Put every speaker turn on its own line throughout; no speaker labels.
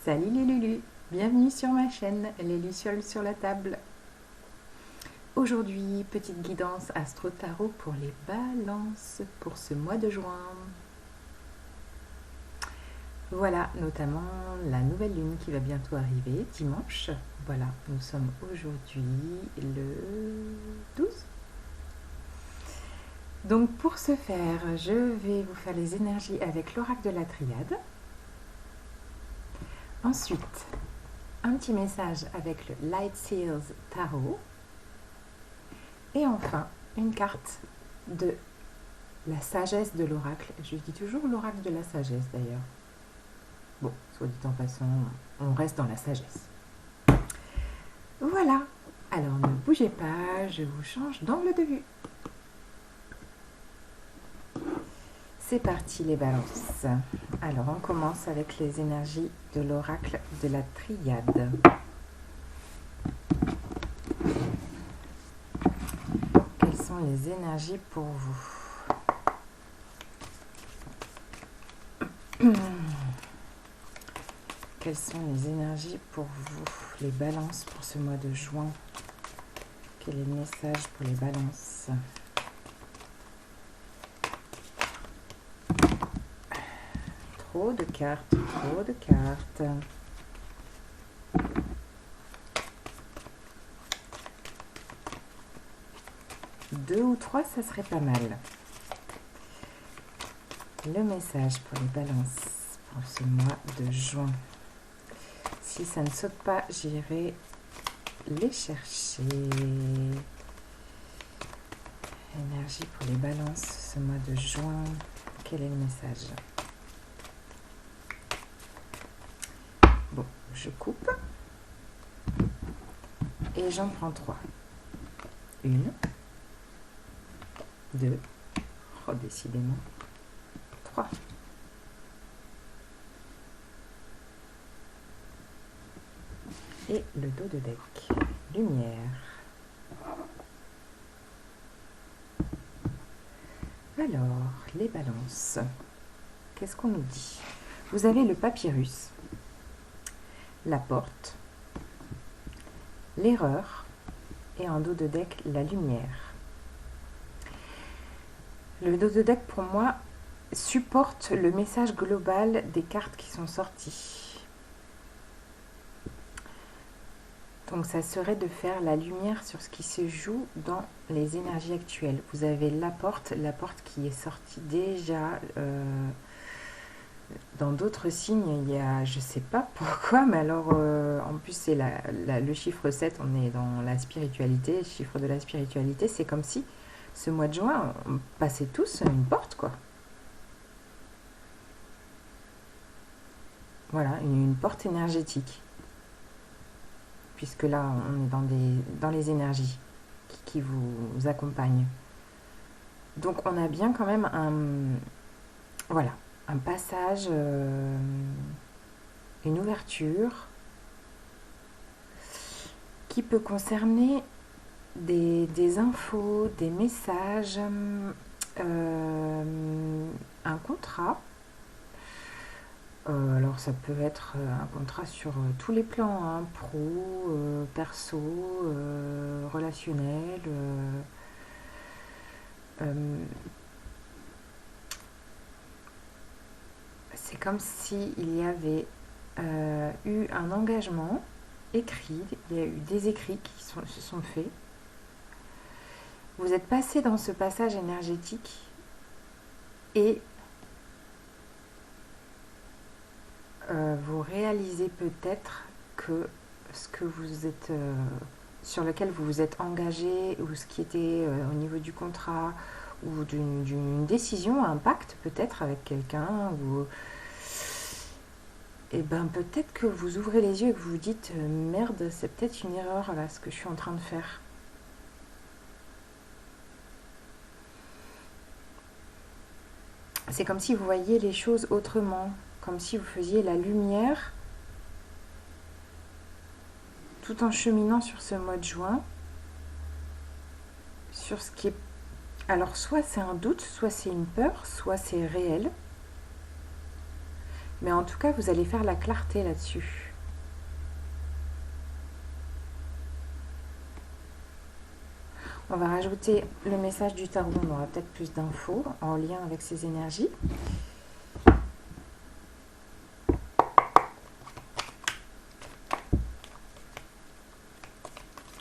Salut les Lulus, bienvenue sur ma chaîne, les Lucioles sur la table. Aujourd'hui, petite guidance astro-tarot pour les balances pour ce mois de juin. Voilà, notamment la nouvelle lune qui va bientôt arriver, dimanche. Voilà, nous sommes aujourd'hui le 12. Donc pour ce faire, je vais vous faire les énergies avec l'oracle de la Triade. Ensuite, un petit message avec le Light Seals Tarot. Et enfin, une carte de la sagesse de l'oracle. Je dis toujours l'oracle de la sagesse d'ailleurs. Bon, soit dit en passant, on reste dans la sagesse. Voilà. Alors ne bougez pas, je vous change d'angle de vue. C'est parti les balances. Alors on commence avec les énergies de l'oracle de la Triade. Quelles sont les énergies pour vous? Quelles sont les énergies pour vous, les balances pour ce mois de juin? Quel est le message pour les balances? Trop de cartes, trop de cartes. Deux ou trois, ça serait pas mal. Le message pour les balances pour ce mois de juin. Si ça ne saute pas, j'irai les chercher. Énergie pour les balances ce mois de juin. Quel est le message? Bon, je coupe. Et j'en prends trois. Une. Deux. Oh, décidément. Trois. Et le dos de deck. Lumière. Alors, les balances. Qu'est-ce qu'on nous dit? Vous avez le papyrus, la porte, l'erreur et en dos de deck, la lumière. Le dos de deck, pour moi, supporte le message global des cartes qui sont sorties. Donc ça serait de faire la lumière sur ce qui se joue dans les énergies actuelles. Vous avez la porte qui est sortie déjà dans d'autres signes. Il y a, je sais pas pourquoi, mais alors en plus c'est le chiffre 7, on est dans la spiritualité, le chiffre de la spiritualité. C'est comme si ce mois de juin, on passait tous une porte, quoi. Voilà, une porte énergétique. Puisque là, on est dans les énergies qui vous accompagnent. Donc, on a bien quand même un passage, une ouverture qui peut concerner des infos, des messages, un contrat. Alors ça peut être un contrat sur tous les plans, hein, pro, perso, relationnel. C'est comme s'il y avait eu un engagement écrit, il y a eu des écrits qui se sont faits. Vous êtes passé dans ce passage énergétique et vous réalisez peut-être que ce que vous êtes sur lequel vous vous êtes engagé, ou ce qui était au niveau du contrat ou d'une décision, un pacte peut-être avec quelqu'un, ou et ben peut-être que vous ouvrez les yeux et que vous vous dites merde, c'est peut-être une erreur là ce que je suis en train de faire. C'est comme si vous voyiez les choses autrement, comme si vous faisiez la lumière tout en cheminant sur ce mois de juin, sur ce qui est... Alors soit c'est un doute, soit c'est une peur, soit c'est réel. Mais en tout cas, vous allez faire la clarté là-dessus. On va rajouter le message du tarot. On aura peut-être plus d'infos en lien avec ces énergies.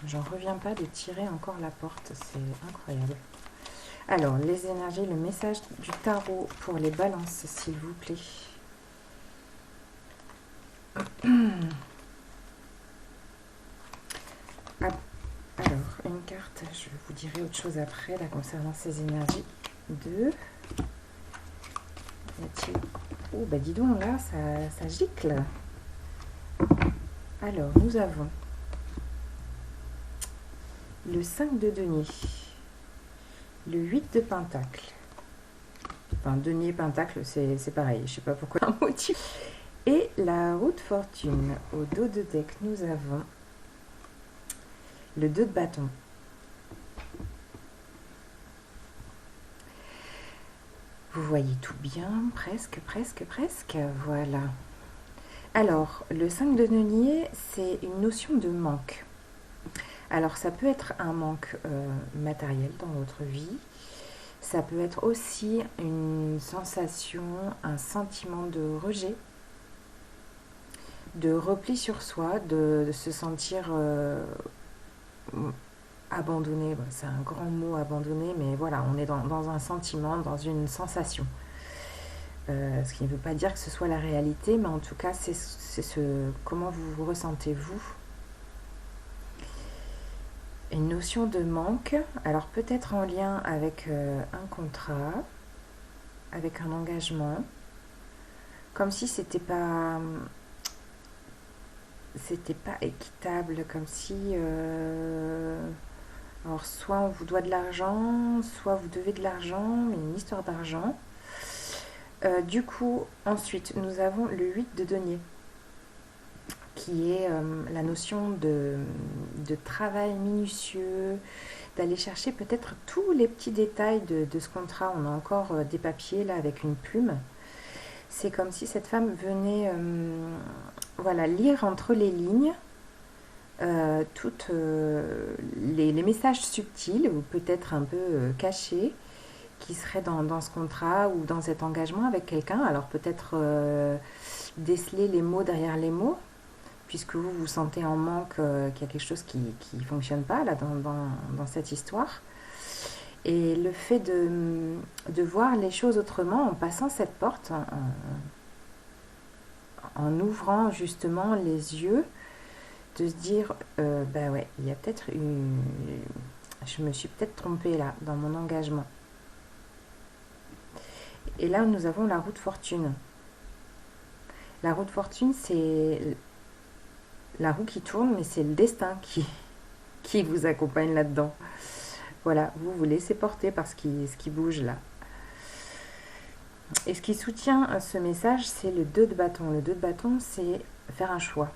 J'en reviens pas de tirer encore la porte, c'est incroyable. Alors, les énergies, le message du tarot pour les balances, s'il vous plaît. Alors, une carte, je vous dirai autre chose après, là, concernant ces énergies. 2. Oh, bah dis donc, là, ça gicle. Alors, nous avons le 5 de denier, le 8 de pentacle. Enfin, denier, pentacle, c'est pareil, je sais pas pourquoi un motif. Et la roue de fortune. Au dos de deck, nous avons le 2 de bâton. Vous voyez tout bien, presque, presque, presque. Voilà. Alors, le 5 de denier, c'est une notion de manque. Alors, ça peut être un manque matériel dans votre vie. Ça peut être aussi une sensation, un sentiment de rejet, de repli sur soi, de se sentir abandonné. C'est un grand mot, abandonné, mais voilà, on est dans un sentiment, dans une sensation. Ce qui ne veut pas dire que ce soit la réalité, mais en tout cas, c'est comment vous vous ressentez, vous. Une notion de manque, alors peut-être en lien avec un contrat, avec un engagement, comme si c'était pas équitable, comme si alors soit on vous doit de l'argent, soit vous devez de l'argent, mais une histoire d'argent. Du coup, ensuite, nous avons le 8 de denier, qui est la notion de travail minutieux, d'aller chercher peut-être tous les petits détails de ce contrat. On a encore des papiers là avec une plume. C'est comme si cette femme venait voilà, lire entre les lignes toutes les messages subtils ou peut-être un peu cachés qui seraient dans ce contrat ou dans cet engagement avec quelqu'un. Alors peut-être déceler les mots derrière les mots, puisque vous vous sentez en manque, qu'il y a quelque chose qui ne fonctionne pas là dans cette histoire. Et le fait de voir les choses autrement en passant cette porte, en ouvrant justement les yeux, de se dire, bah ouais, il y a peut-être je me suis peut-être trompée là dans mon engagement. Et là, nous avons la roue de fortune. La roue de fortune, c'est la roue qui tourne, mais c'est le destin qui vous accompagne là-dedans. Voilà, vous vous laissez porter par ce qui bouge là. Et ce qui soutient ce message, c'est le 2 de bâton. Le 2 de bâton, c'est faire un choix.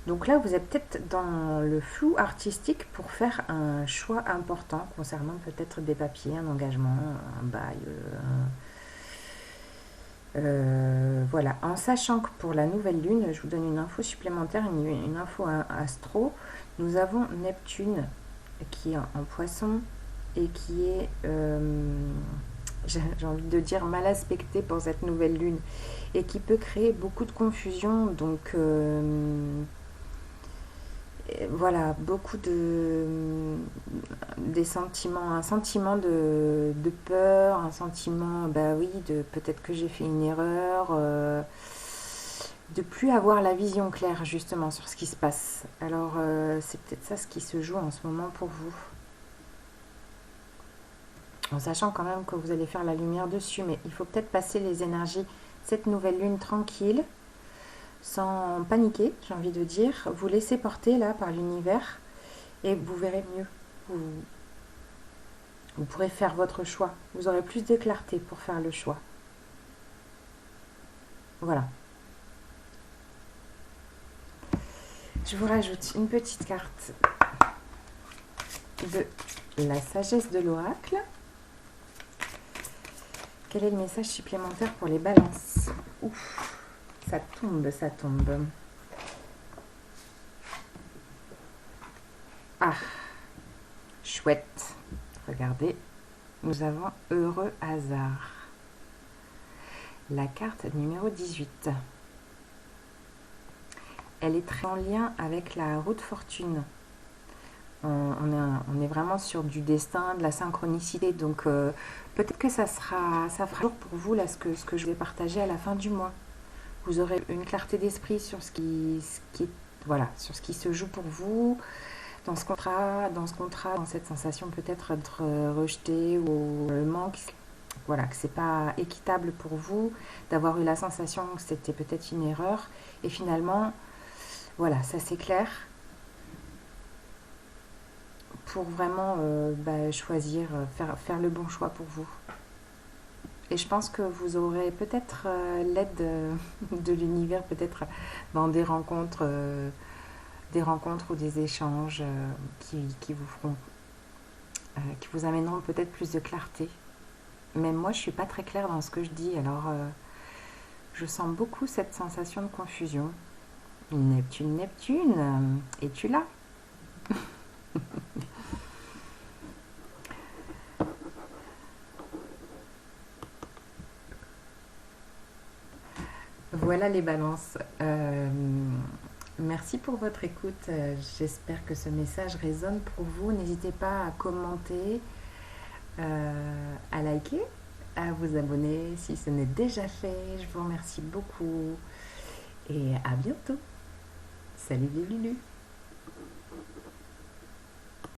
Donc là, vous êtes peut-être dans le flou artistique pour faire un choix important concernant peut-être des papiers, un engagement, un bail. Voilà, en sachant que pour la nouvelle lune, je vous donne une info supplémentaire, une info astro. Nous avons Neptune qui est en poisson et qui est, j'ai envie de dire, mal aspecté pour cette nouvelle lune et qui peut créer beaucoup de confusion. Donc voilà, beaucoup des sentiments, un sentiment de peur, un sentiment, bah oui, de peut-être que j'ai fait une erreur, de plus avoir la vision claire justement sur ce qui se passe. Alors c'est peut-être ça ce qui se joue en ce moment pour vous. En sachant quand même que vous allez faire la lumière dessus, mais il faut peut-être passer les énergies, cette nouvelle lune tranquille, sans paniquer, j'ai envie de dire. Vous laissez porter là par l'univers et vous verrez mieux. Vous pourrez faire votre choix. Vous aurez plus de clarté pour faire le choix. Voilà. Je vous rajoute une petite carte de la sagesse de l'oracle. Quel est le message supplémentaire pour les balances? Ouf, ça tombe, ça tombe. Ah, chouette. Regardez, nous avons heureux hasard. La carte numéro 18. Elle est très en lien avec la route fortune. On est vraiment sur du destin, de la synchronicité. Donc peut-être que ça fera jour pour vous là, ce que je vais partager à la fin du mois. Vous aurez une clarté d'esprit sur voilà, sur ce qui se joue pour vous dans ce contrat, dans cette sensation peut-être d'être rejeté ou le manque. Voilà, que c'est pas équitable pour vous, d'avoir eu la sensation que c'était peut-être une erreur. Et finalement, voilà, ça s'éclaire pour vraiment choisir, faire le bon choix pour vous. Et je pense que vous aurez peut-être l'aide de l'univers, peut-être dans des rencontres ou des échanges qui vous feront, qui vous amèneront peut-être plus de clarté. Même moi, je suis pas très claire dans ce que je dis, alors je sens beaucoup cette sensation de confusion. Neptune, Neptune, es-tu là? Voilà les balances. Merci pour votre écoute. J'espère que ce message résonne pour vous. N'hésitez pas à commenter, à liker, à vous abonner si ce n'est déjà fait. Je vous remercie beaucoup et à bientôt. Salut les Lulus.